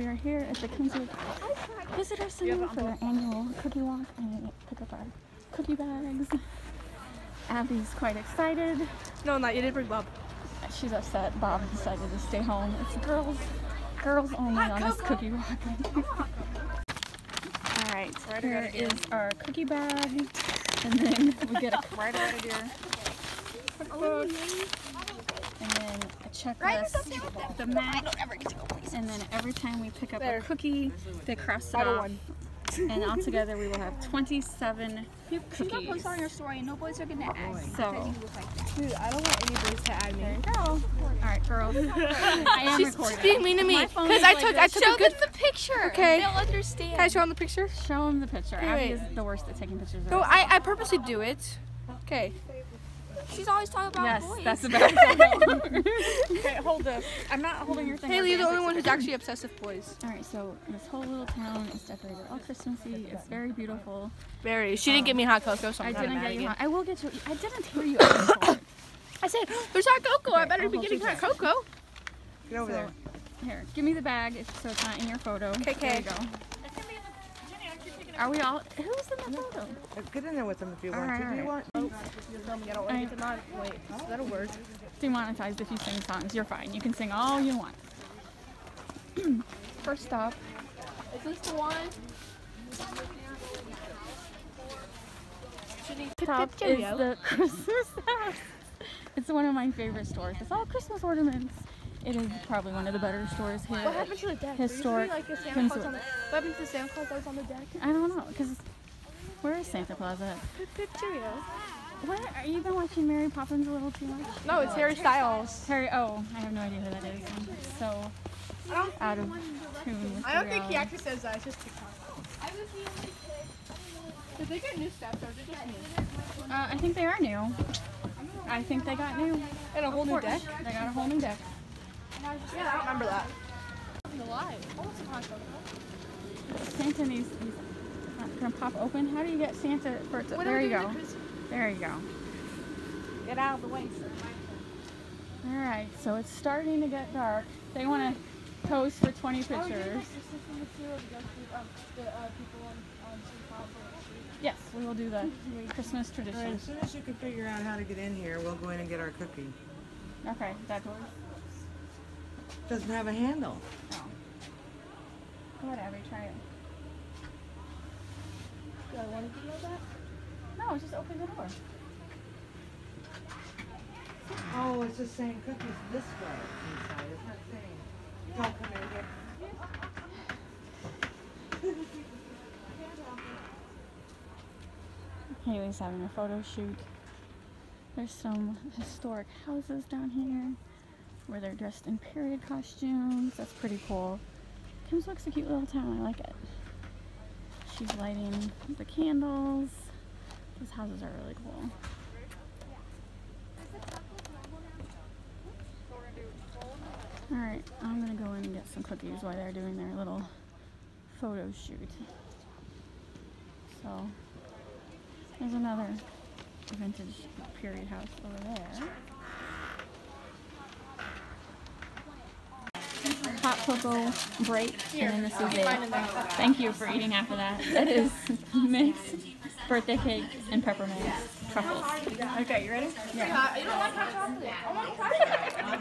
we are here at the Kimmswick Visitor Center for their annual cookie walk and pick up our cookie bags. Abby's quite excited. No, not you didn't bring Bob. She's upset. Bob decided to stay home. It's girls only on this cookie walk. Alright, here is our cookie bag. And then we get a right out of here. And then a checklist, the map, and then every time we pick up a cookie, they cross it off. And all together we will have 27 cookies. You post on your story and no boys are gonna add me. So, dude, I don't want any boys to add me. There you go. Alright, girls. I am recording. She's being mean to me because I took show a good them the picture. Okay. They'll understand. Can I show them the picture? Show them the picture. Abby is the worst at taking pictures. No, I purposely do it. Okay. She's always talking about boys. Yes, that's the best. Okay, hold this. I'm not holding your thing. Haley, you're the only one who's actually obsessed with boys. Alright, so this whole little town is decorated all Christmassy. It's very beautiful. Very. She didn't get me hot cocoa, so I'm I didn't get you hot. I will get you. I didn't hear you. I said, there's hot cocoa. Okay, I better be getting hot cocoa. Get over there. Here, give me the bag so it's not in your photo. Okay. There you go. Are we all? Who's in the photo? Get in there with them if you want to. Do you want? Wait, that'll work. Demonetized if you sing songs. You're fine. You can sing all you want. First stop. Is this the one? Top is the Christmas house. It's one of my favorite stores. It's all Christmas ornaments. It is probably one of the better stores here. What happened to the deck? Historic. Like Santa Claus on the, what happened to Santa Claus that was on the deck? I don't know, because where is Santa Claus at? Cheerio. What? Are you been watching Mary Poppins a little too much? No, it's Harry Styles. Oh, I have no idea who that is. I'm so out of tune with I don't think he reality. actually says that. It's just TikTok. Did they get new steps or is it just new? I think they are new. I think they got new. And a whole new deck? They got a whole new deck. Yeah, I don't remember that. Santa needs gonna pop open. How do you get Santa for it to, there you go. There you go. Get out of the way, sir. Alright, so it's starting to get dark. They want to pose for 20 pictures. Yes, we will do the Christmas tradition. All right, as soon as you can figure out how to get in here, we'll go in and get our cookie. Okay, that door. Doesn't have a handle. Oh. Go ahead, Abby, try it. Do I want to do that? No, just open the door. Oh, it's just saying cookies this way inside. It's not saying don't come in here. Haley's having a photo shoot. There's some historic houses down here where they're dressed in period costumes. That's pretty cool. Kimmswick's a cute little town. I like it. She's lighting the candles. These houses are really cool. Alright, I'm gonna go in and get some cookies while they're doing their little photo shoot. So, there's another vintage period house over there. Hot cocoa break, and then this is it. Thank you for eating half of that. That is mixed birthday cake and peppermint truffles. Okay, you ready? Yeah. You don't like hot chocolate? I want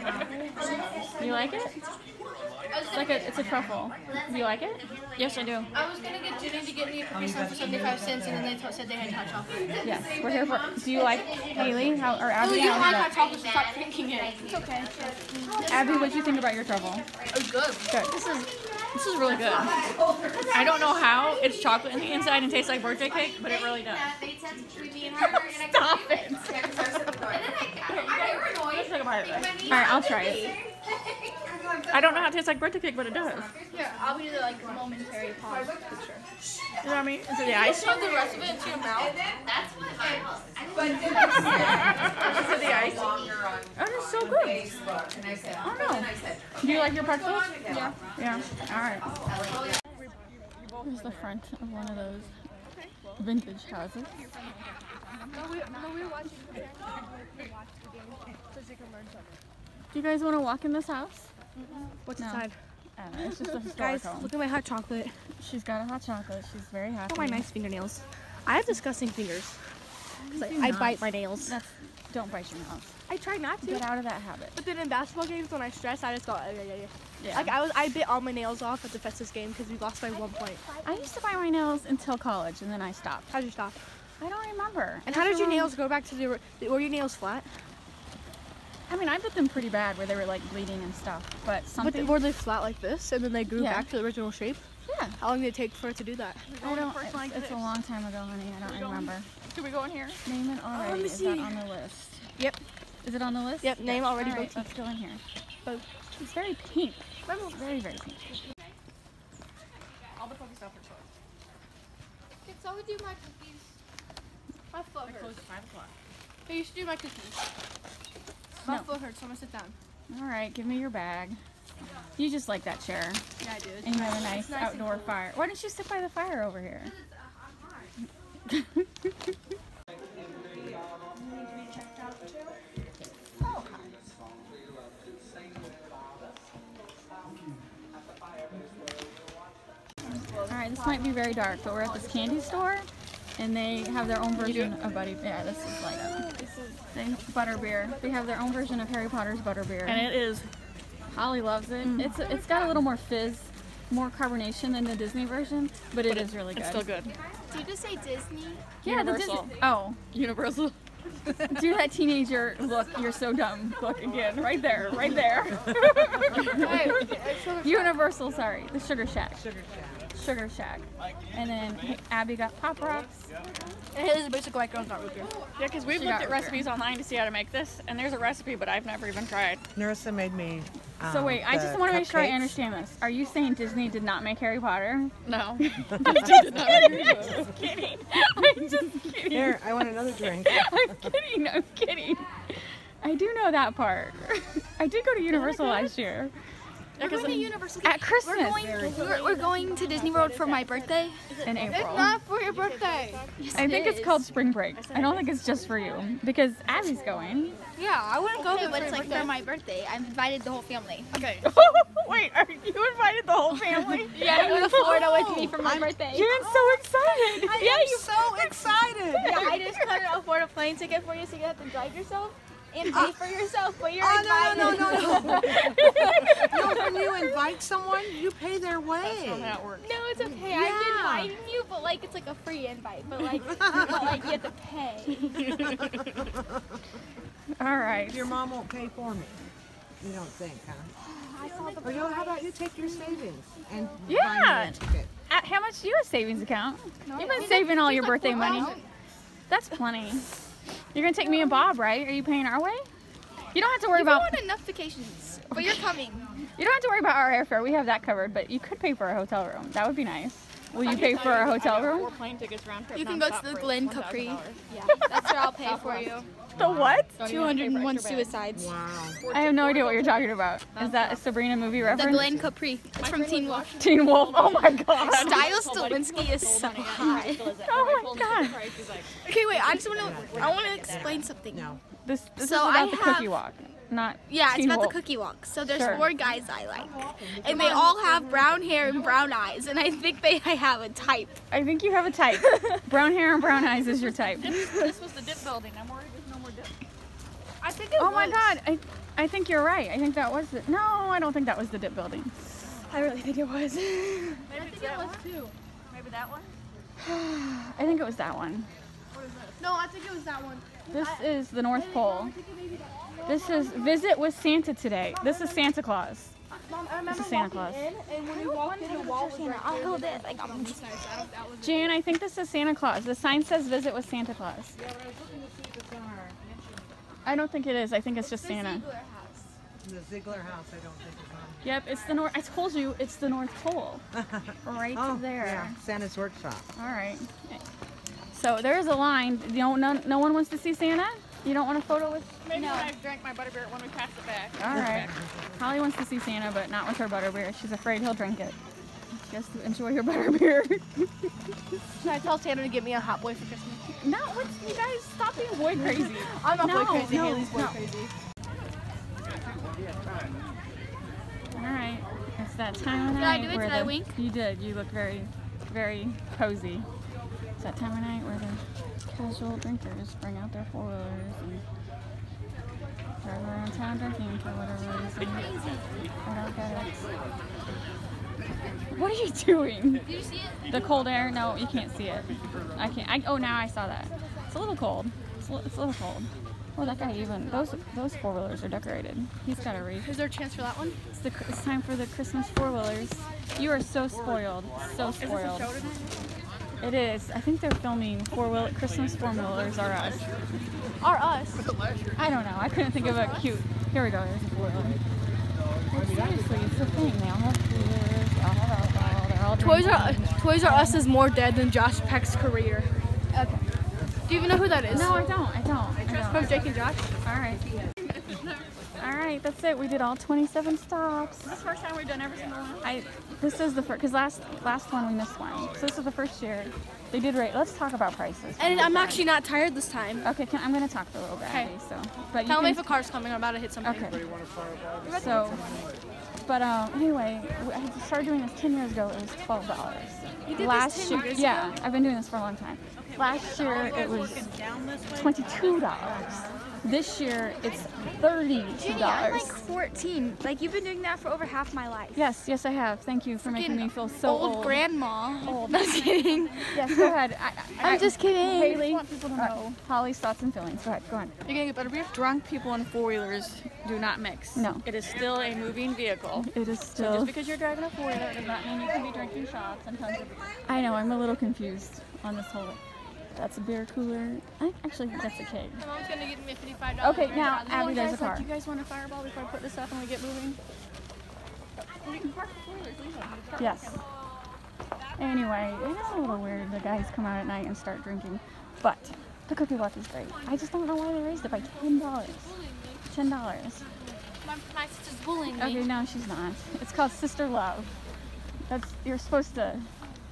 chocolate. You like it? It's a truffle. Do you like it? Yes, I do. I was gonna get Jenny to get me a Capri Sun for 75 cents, and then they said they had hot chocolate. Yes, we're here for. Do you like Haley? Or Abby? Oh, you don't how's like that? hot chocolate, so stop drinking it. It's okay. Abby, what do you think about your truffle? It's good. Good. This is really good. I don't know how it's chocolate in the inside and tastes like birthday cake, but it really does. Stop it. Alright, I'll try it. I don't know how it tastes like birthday cake, but it does. Here, I'll be the momentary pause picture. You know what I mean? Is it the ice? Shove the rest of it into your mouth. Is it the ice? Oh, it's so good. Oh no. Do you like your pretzels? Yeah. Yeah. Alright. Here's the front of one of those vintage houses. We were watching. Do you guys want to walk in this house? What's No. inside? I don't know, it's just a historic Guys, home. look at my hot chocolate. She's got a hot chocolate. She's very happy. Look at my nice fingernails. I have disgusting fingers. I bite my nails. Don't bite your nails. I try not to. Get out of that habit. But then in basketball games, when I stress, I just go. Yeah. Like I bit all my nails off at the Festus game because we lost by 1 point. I used to bite my nails until college, and then I stopped. How'd you stop? I don't remember. And how did your nails go back to the? Were your nails flat? I mean, I bit them pretty bad, where they were like bleeding and stuff. But something. Were they flat like this, and then they grew Yeah. back to the original shape? Yeah. How long did it take for it to do that? I don't. It's a long time ago, honey. I don't remember. Can we go in here? Name it already. Is that on the list? Yep. Is it on the list? Yep. Name already. All right, Boutique. let's go in here. Boat. It's very pink. Very, very pink. All the focus stuff for short. Can someone do my cookies? My foot I close hurts. at 5 o'clock. Hey, you should do my cookies. My foot hurts, so I'm gonna sit down. All right, give me your bag. You just like that chair, Yeah, I do. and you have a nice nice and outdoor cool. fire. Why don't you sit by the fire over here? Alright, this might be very dark, but we're at this candy store, and they have their own version of Buddy. Yeah, this is light up. Butterbeer. They have their own version of Harry Potter's Butterbeer. And it is. Holly loves it. It's got a little more fizz, more carbonation than the Disney version, but it is really good. It's still good. Did you just say Disney? Yeah, Universal. the Disney. Oh, Universal. do that teenager look. You're so dumb. Look again, right there, right there. Universal. Sorry, the Sugar Shack. Sugar Shack. And then Abby got Pop Rocks. And it is basically like girls not root beer. Yeah, because we've She looked got at recipes online to see how to make this, and there's a recipe, but I've never even tried. Nerissa made me. So wait, I just want to make sure I cupcakes. understand this. Are you saying Disney did not make Harry Potter? No. I'm just kidding. I'm just kidding. Here, I want another drink. I'm kidding. I'm kidding. I do know that part. I did go to Universal last year. We're going to Universal. At Christmas. We're going to Disney World for my birthday. In April. Not for your birthday. I think it's called Spring Break. I don't think it's just for you because Abby's going. Yeah, I wouldn't go, but it's like for my birthday. I've invited the whole family. Okay. Wait, are you invited the whole family? Yeah, go to Florida with me for my birthday. You're so excited. I'm so excited. Yeah, I just couldn't afford a plane ticket for you, so you have to drive yourself and pay for yourself, but you're Oh, invited. no. No, when you invite someone, you pay their way. That's not how it works. No, it's okay. Yeah. I'm inviting you, but like it's like a free invite, but like you have to pay. All right. Your mom won't pay for me. You don't think, huh? I saw the Or how about you take your savings and Yeah. buy me a ticket? How much do you have a savings account? You've been saving all your birthday money. That's plenty. You're gonna take me and Bob, right? Are you paying our way? You don't have to worry You've about. won enough vacations, but you're coming. You don't have to worry about our airfare. We have that covered. But you could pay for a hotel room. That would be nice. Will you pay for a hotel room? 4 plane tickets round trip. You can go nonstop to the for Glen $1,000. Capri. Yeah, that's what I'll pay for you. The what? 201 suicides. Wow. I have no idea what you're talking about. Is that a Sabrina movie The reference? Glen Capri. It's from Teen Wolf. Teen Wolf. Oh my god. Styles Stilinski is so high. Oh my god. Okay, wait. I want to explain something. No. This is So about I the have- cookie walk, not Yeah, it's Teen about Wolf. the cookie walk. So there's Sure. 4 guys I like, and they all have brown hair and brown eyes, and I think I have a type. I think you have a type. Brown hair and brown eyes is your type. This was the dip building. I'm worried there's no more dip. I think it Oh my was. god. I think you're right. I think that was the. No, I don't think that was the dip building. I really think it was. Maybe it's that one too. Maybe that one. I think it was that one. No, I think it was that one. This is the North Pole. This is Visit with Santa today. This is Santa Claus. Mom, I remember This is Santa walking Claus. in, and when we walked in, the wall was right I'll there. hold it. Like, I'm just nice. I don't, that was Jan, I think this is Santa Claus. The sign says Visit with Santa Claus. Yeah, but I was looking to see if it's on our mention. I don't think it is. I think it's just Santa. Ziegler House. The Ziegler house, I don't think is on. Yep, it's the North. I told you it's the North Pole. Right Oh, there. yeah, Santa's workshop. All right. So there's a line. You don't, no one wants to see Santa? You don't want a photo with? Maybe when I drank my butterbeer when we passed it back. All right. Holly wants to see Santa, but not with her butterbeer. She's afraid he'll drink it. Just enjoy your butterbeer. Should I tell Santa to get me a hot boy for Christmas? No, what's, you guys stop being boy crazy. I'm not No, boy crazy. no, Haley's boy no. crazy. All right. It's that time of Did I night do it? where Did I wink? You did. You look very, very cozy. It's that time of night where the casual drinkers bring out their four-wheelers and drive around town drinking for whatever reason. I don't get it. What are you doing? Did you see it? The cold air? No, you can't see it. I can't. Oh, now I saw that. It's a little cold. It's a little cold. Oh, that guy even. Those four-wheelers are decorated. He's got a wreath. Is there a chance for that one? It's time for the Christmas four-wheelers. You are so spoiled. So spoiled. It is. I think they're filming Christmas four-wheelers are us. Are us? I don't know. I couldn't think of a cute. Here we go. There's a four-wheeler. But seriously, it's a thing. They all have coolers. They all have alcohol. They're all drinking. Toys R Us is more dead than Josh Peck's career. Okay. Do you even know who that is? No, I don't. From Jake and Josh. All right. All right, that's it. We did all 27 stops. This is the first time we've done every single one. This is the first, because last one we missed one. So this is the first year. They did rate. Let's talk about prices. And I'm actually not tired this time. Okay, I'm going to talk for a little bit. Okay. So, but Tell me if a car's coming. I'm about to hit something. Okay. So, but anyway, I started doing this 10 years ago. It was $12. You did Last this 10 year, years yeah, ago? I've been doing this for a long time. Last year it was $22. This year it's $32. I'm like 14. Like, you've been doing that for over half my life. Yes, I have. Thank you for making me feel so old. Grandma. Old. No, just kidding. Yes, go ahead. I'm just kidding. Haley, I want people to know. Holly's thoughts and feelings. Go ahead. Go on. You're gonna get better beer? Drunk people and four-wheelers do not mix. No. It is still a moving vehicle. It is So still. just because you're driving a four-wheeler does not mean you can be drinking shots and tons of beer. I know. I'm a little confused on this whole. That's a beer cooler. I actually think that's a keg. My mom's gonna give me $55. Okay, now Abby, there's a car. Do you guys want a fireball before I put this up and we get moving? We can park the four-wheelers, leave them. Yes. Anyway, it is a little weird. The guys come out at night and start drinking, but the cookie walk is great. I just don't know why they raised it by $10. $10. My sister's bullying me. Okay, no, she's not. It's called Sister Love. You're supposed to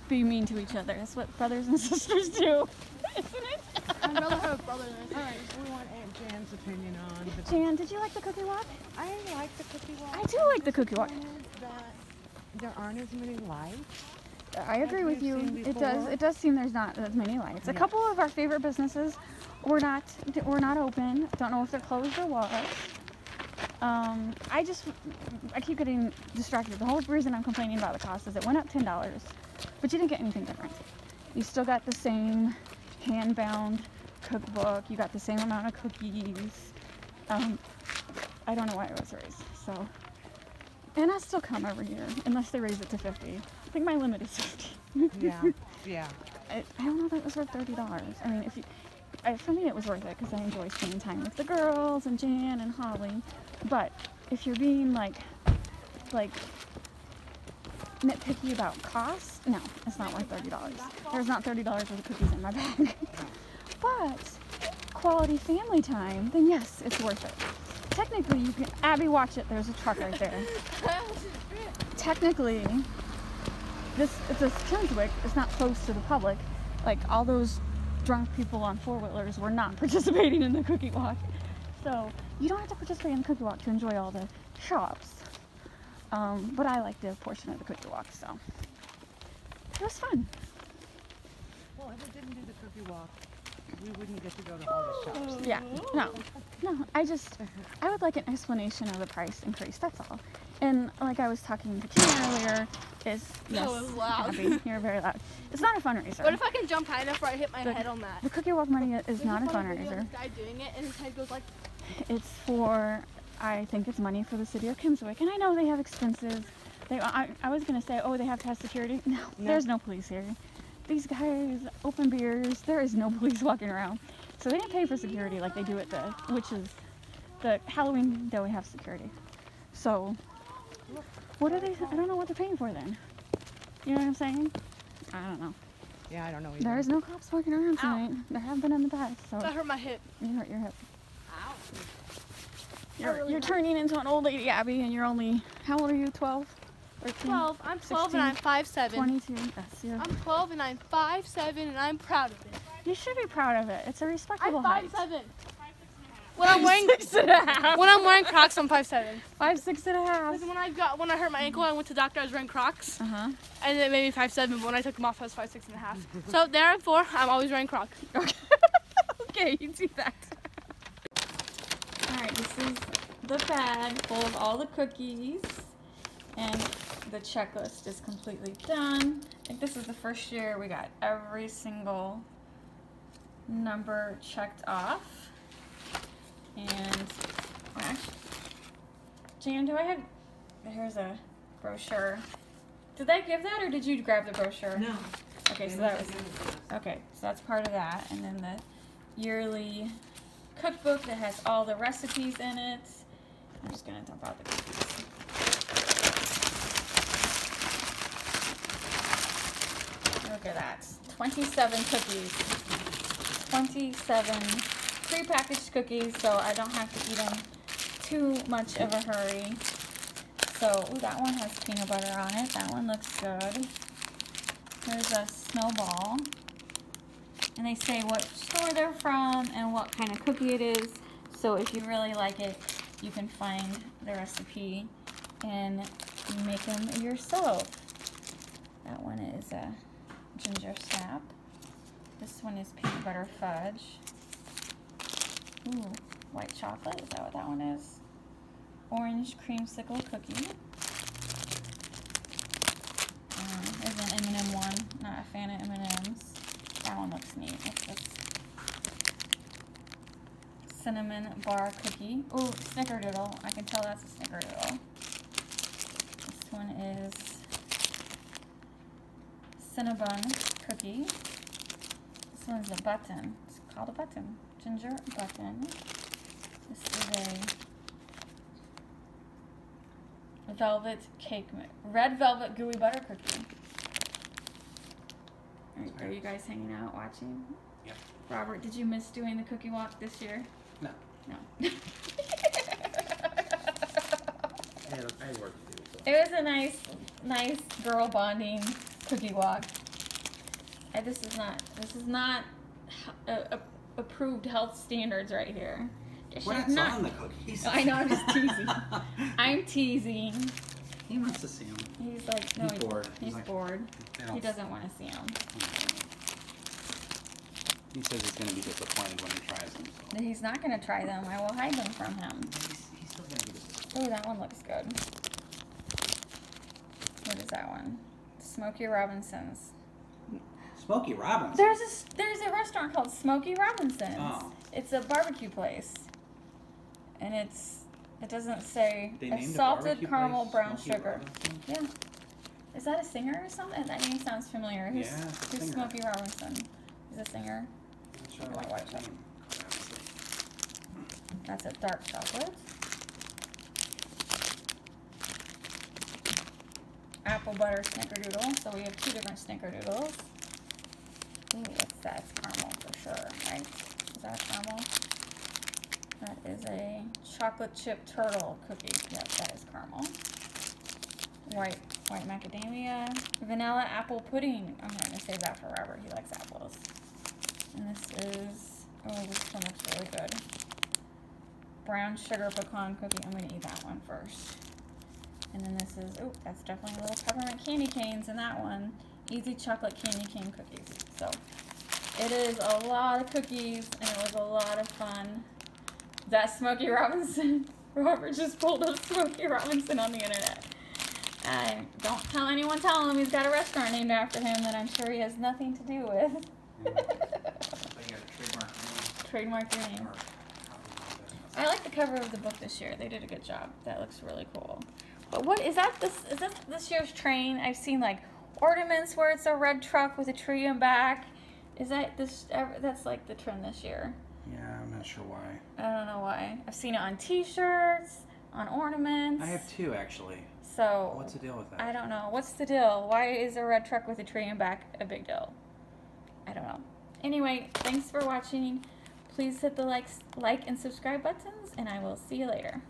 be mean to each other. That's what brothers and sisters do, isn't it? I'd rather have a brother than All right, we want Aunt Jan's opinion on the. Jan, did you like the cookie walk? I like the cookie walk. I do like the cookie walk. That there aren't as many lights. I agree with you. we've seen It does. before. It does seem there's not as many lights. A Yeah. couple of our favorite businesses were not open. Don't know if they're closed or what. I keep getting distracted. The whole reason I'm complaining about the cost is it went up $10, but you didn't get anything different. You still got the same hand-bound cookbook. You got the same amount of cookies. I don't know why it was raised. So, and I still come every year unless they raise it to 50. I think my limit is 50. Yeah. I don't know if it was worth $30. I mean, for me it was worth it because I enjoy spending time with the girls and Jan and Holly. But if you're being like nitpicky about costs, no, it's not worth $30. There's not $30 worth of cookies in my bag. But quality family time, then yes, it's worth it. Technically, you can. Abby, watch it. There's a truck right there. Technically, this Kimmswick is not closed to the public. Like all those drunk people on four-wheelers were not participating in the cookie walk. So you don't have to participate in the cookie walk to enjoy all the shops. But I liked a portion of the cookie walk, so it was fun. Well, if we didn't do the cookie walk, we wouldn't get to go to all the shops. Yeah, no, I would like an explanation of the price increase, that's all. And like I was talking to Kim earlier, yes, was loud. Abby, you're very loud. It's not a fundraiser. What if I can jump high enough where I hit my head on that? The cookie walk money is There's not a funny video of fundraiser. this guy doing it and his head goes like. It's for, I think it's money for the city of Kimmswick. And I know they have expenses. I was going to say, oh, they have to have security. No, there's no police here. These guys open beers. There is no police walking around. So they didn't pay for security like they do at the Halloween that we have security. So what are they, I don't know what they're paying for then. You know what I'm saying? I don't know. Yeah, I don't know either. There's no cops walking around tonight. There have been in the past. So That hurt my hip. you hurt your hip. Ow. You're turning into an old lady, Abby, and you're only, how old are you, 12? 13? 12. I'm 12 and I'm 5'7". 22. Yes, you're, I'm 12 and I'm 5'7" and I'm proud of it. you should be proud of it. It's a I'm respectable height. 5'7". when I'm wearing 6.5. when I'm wearing Crocs, I'm 5'7". 5'6.5. When I hurt my ankle, I went to the doctor. I was wearing Crocs, Uh-huh. and it made me 5'7". But when I took them off, I was 5'6.5". So therefore, I'm always wearing Crocs. Okay. Okay, you do that. Alright, this is the bag full of all the cookies. And the checklist is completely done. I think this is the first year we got every single number checked off. And actually, Jan, do I have, here's a brochure. Did I give that or did you grab the brochure? No. Okay, so that was, okay, so that's part of that. And then the yearly cookbook that has all the recipes in it. I'm just gonna dump out the cookies. Look at that, 27 cookies. 27 prepackaged cookies, so I don't have to eat them too much of a hurry. So, ooh, that one has peanut butter on it. That one looks good. There's a snowball. And they say what store they're from and what kind of cookie it is. So if you really like it, you can find the recipe and make them yourself. That one is a ginger snap. This one is peanut butter fudge. Ooh, white chocolate. Is that what that one is? Orange creamsicle cookie. There's an M&M one. Not a fan of M&Ms. That one looks neat. What's this? Cinnamon bar cookie. Ooh, snickerdoodle. I can tell that's a snickerdoodle. This one is Cinnabon cookie. This one's a button. It's called a button. Ginger button. This is a velvet cake, red velvet gooey butter cookie. Are you guys hanging out watching? Yep. Robert, did you miss doing the cookie walk this year? No. No. I had work to do. So. It was a nice girl bonding cookie walk. And this is not approved health standards right here. What's on the cookies? I know, I'm just teasing. I'm teasing. He wants to see them. He's like, no, He's bored. He's like, bored. He doesn't want to see them. He says he's going to be disappointed when he tries them. So. He's not going to try them. I will hide them from him. He's still going to be disappointed. Oh, that one looks good. What is that one? Smokey Robinson's. Smokey Robinson's? There's a restaurant called Smokey Robinson's. Oh. It's a barbecue place. And it doesn't say They a named salted a caramel place brown Smokey sugar. Robinson? Yeah. Is that a singer or something? That name sounds familiar. Who's singer. Smokey Robinson? He's a singer. Sure, I like that name. That's a dark chocolate. Apple butter snickerdoodle. So we have two different snickerdoodles. Ooh, what's that? It's caramel for sure, right? Is that a caramel? That is a chocolate chip turtle cookie. Yep, that is caramel. White macadamia. Vanilla apple pudding. I'm going to save that for Robert. He likes apples. And this is, oh, this one looks really good. Brown sugar pecan cookie. I'm going to eat that one first. And then this is, oh, that's definitely little peppermint candy canes in that one. Easy chocolate candy cane cookies. So it is a lot of cookies and it was a lot of fun. That Smokey Robinson. Robert just pulled up Smokey Robinson on the internet. Don't tell anyone, tell him he's got a restaurant named after him that I'm sure he has nothing to do with. Trademark your name. I like the cover of the book this year. They did a good job. That looks really cool. But what is that? Is this this year's train? I've seen like ornaments where it's a red truck with a tree in back. Is that this? That's like the trend this year. Yeah, I'm not sure why. I don't know why. I've seen it on T-shirts, on ornaments. I have two actually. So what's the deal with that? I don't know. What's the deal? Why is a red truck with a tree in back a big deal? I don't know. Anyway, thanks for watching. Please hit the like and subscribe buttons, and I will see you later.